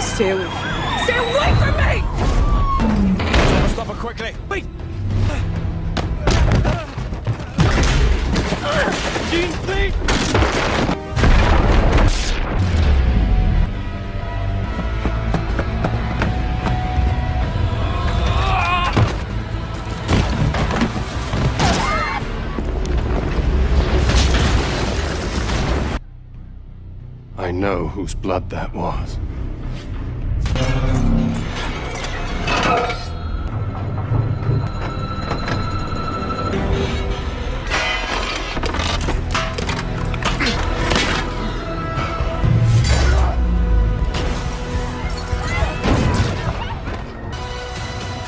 Stay away. Stay away from me! Stop her quickly. Wait! Jean, please! I know whose blood that was.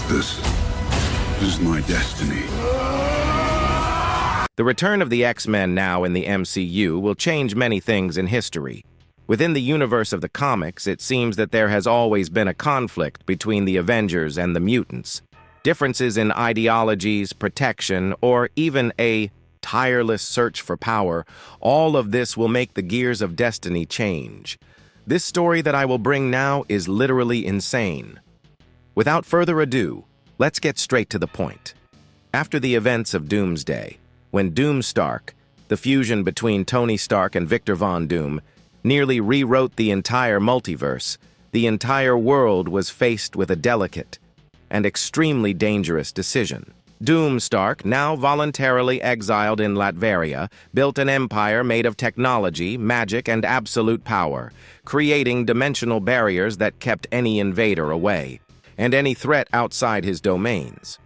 This is my destiny. The return of the X-Men now in the MCU will change many things in history. Within the universe of the comics, it seems that there has always been a conflict between the Avengers and the mutants. Differences in ideologies, protection, or even a tireless search for power, all of this will make the gears of destiny change. This story that I will bring now is literally insane. Without further ado, let's get straight to the point. After the events of Doomsday, when Doomstark, the fusion between Tony Stark and Victor Von Doom, nearly rewrote the entire multiverse, the entire world was faced with a delicate and extremely dangerous decision. Doomstark, now voluntarily exiled in Latveria, built an empire made of technology, magic, and absolute power, creating dimensional barriers that kept any invader away, and any threat outside his domains.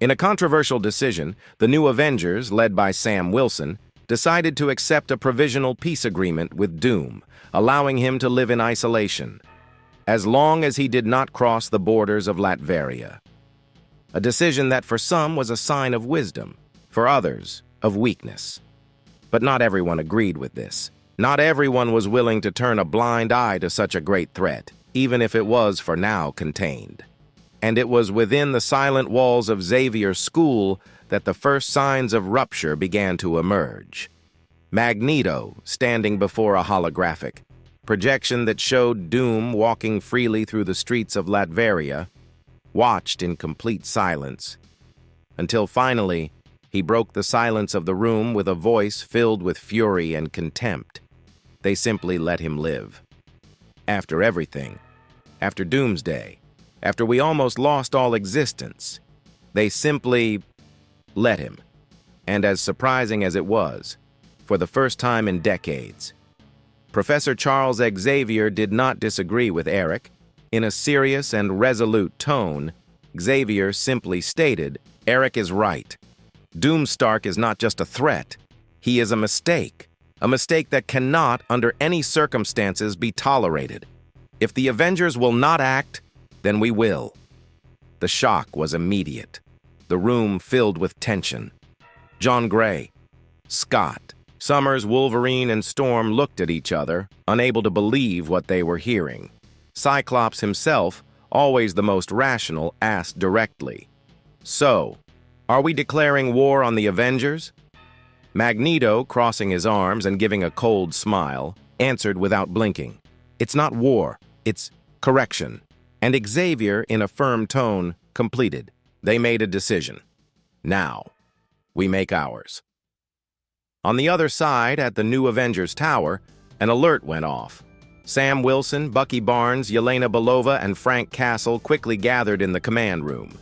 In a controversial decision, the new Avengers, led by Sam Wilson, decided to accept a provisional peace agreement with Doom, allowing him to live in isolation, as long as he did not cross the borders of Latveria. A decision that for some was a sign of wisdom, for others, of weakness. But not everyone agreed with this. Not everyone was willing to turn a blind eye to such a great threat, even if it was for now contained. And it was within the silent walls of Xavier's school that the first signs of rupture began to emerge. Magneto, standing before a holographic projection that showed Doom walking freely through the streets of Latveria, watched in complete silence, until finally he broke the silence of the room with a voice filled with fury and contempt. They simply let him live. After everything, after Doomsday, after we almost lost all existence, they simply let him. And as surprising as it was, for the first time in decades, Professor Charles Xavier did not disagree with Eric. In a serious and resolute tone, Xavier simply stated, "Eric is right. Doomstark is not just a threat. He is a mistake that cannot, under any circumstances, be tolerated. If the Avengers will not act, then we will." The shock was immediate. The room filled with tension. John Gray, Scott, Summers, Wolverine, and Storm looked at each other, unable to believe what they were hearing. Cyclops himself, always the most rational, asked directly, "So, are we declaring war on the Avengers?" Magneto, crossing his arms and giving a cold smile, answered without blinking, "It's not war, it's correction." And Xavier, in a firm tone, completed, "They made a decision. Now, we make ours." On the other side, at the new Avengers Tower, an alert went off. Sam Wilson, Bucky Barnes, Yelena Belova, and Frank Castle quickly gathered in the command room.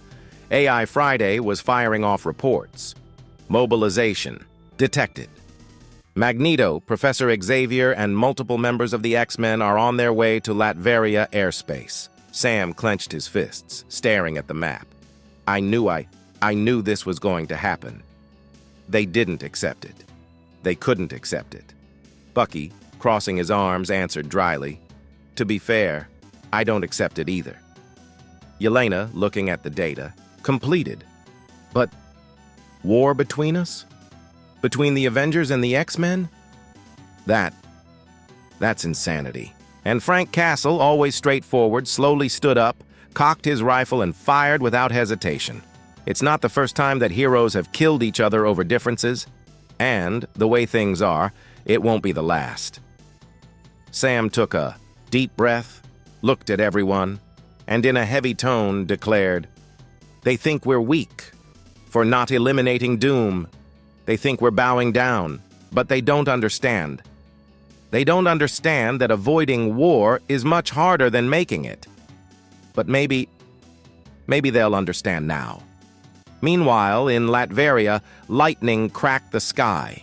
AI Friday was firing off reports. Mobilization detected. Magneto, Professor Xavier, and multiple members of the X-Men are on their way to Latveria airspace. Sam clenched his fists, staring at the map. I knew this was going to happen. They didn't accept it. They couldn't accept it. Bucky, crossing his arms, answered dryly, "To be fair, I don't accept it either." Yelena, looking at the data, completed. "But war between us? Between the Avengers and the X-Men? That's insanity." And Frank Castle, always straightforward, slowly stood up, cocked his rifle, and fired without hesitation. It's not the first time that heroes have killed each other over differences, and, the way things are, it won't be the last. Sam took a deep breath looked at everyone, and in a heavy tone declared, "They think we're weak for not eliminating Doom. They think we're bowing down, but they don't understand. They don't understand that avoiding war is much harder than making it. But maybe they'll understand now." Meanwhile, in Latveria, lightning cracked the sky.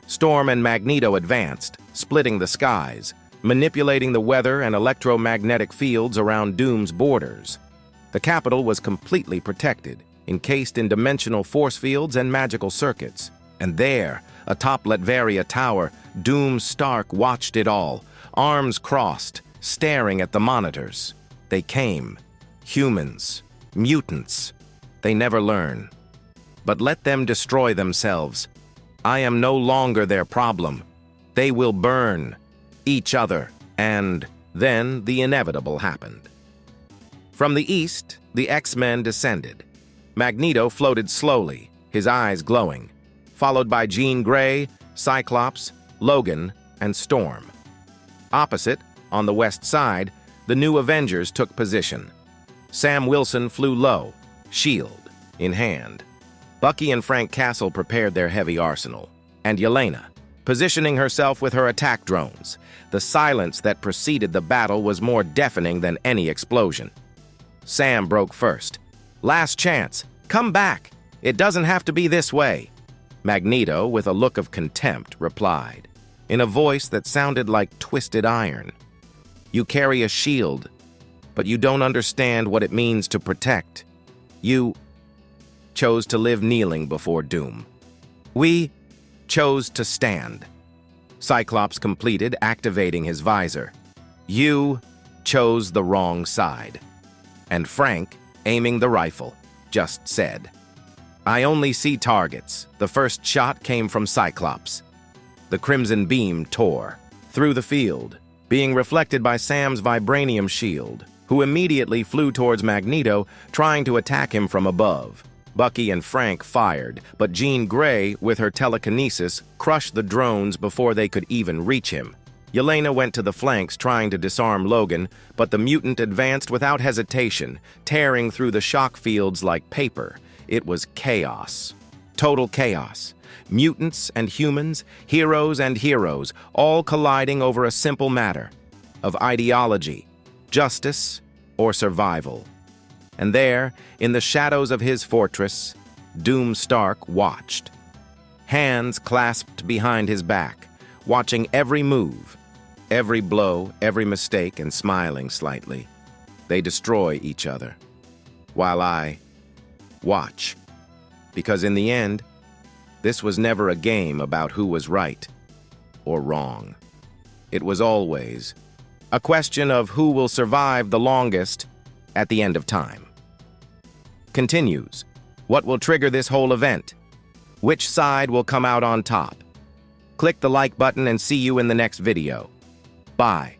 Storm and Magneto advanced, splitting the skies, manipulating the weather and electromagnetic fields around Doom's borders. The capital was completely protected, encased in dimensional force fields and magical circuits. And there, atop Latveria Tower, Doom Stark watched it all, arms crossed, staring at the monitors. They came. Humans. Mutants. They never learn. But let them destroy themselves. I am no longer their problem. They will burn each other. And then the inevitable happened. From the east, the X-Men descended. Magneto floated slowly, his eyes glowing, followed by Jean Grey, Cyclops, Logan, and Storm. Opposite, on the west side, the new Avengers took position. Sam Wilson flew low, shield in hand. Bucky and Frank Castle prepared their heavy arsenal, and Yelena, positioning herself with her attack drones. The silence that preceded the battle was more deafening than any explosion. Sam broke first. "Last chance. Come back. It doesn't have to be this way." Magneto, with a look of contempt, replied, in a voice that sounded like twisted iron. "You carry a shield, but you don't understand what it means to protect. You chose to live kneeling before Doom. We chose to stand." Cyclops completed, activating his visor. "You chose the wrong side." And Frank, aiming the rifle, just said, "I only see targets." The first shot came from Cyclops. The crimson beam tore through the field, being reflected by Sam's vibranium shield, who immediately flew towards Magneto, trying to attack him from above. Bucky and Frank fired, but Jean Grey, with her telekinesis, crushed the drones before they could even reach him. Yelena went to the flanks trying to disarm Logan, but the mutant advanced without hesitation, tearing through the shock fields like paper. It was chaos. Total chaos. Mutants and humans, heroes and heroes, all colliding over a simple matter of ideology, justice, or survival. And there, in the shadows of his fortress, Doom Stark watched. Hands clasped behind his back, watching every move, every blow, every mistake, and smiling slightly. They destroy each other, while I watch. Because in the end, this was never a game about who was right or wrong. It was always a question of who will survive the longest at the end of time. Continues. What will trigger this whole event? Which side will come out on top? Click the like button and see you in the next video. Bye.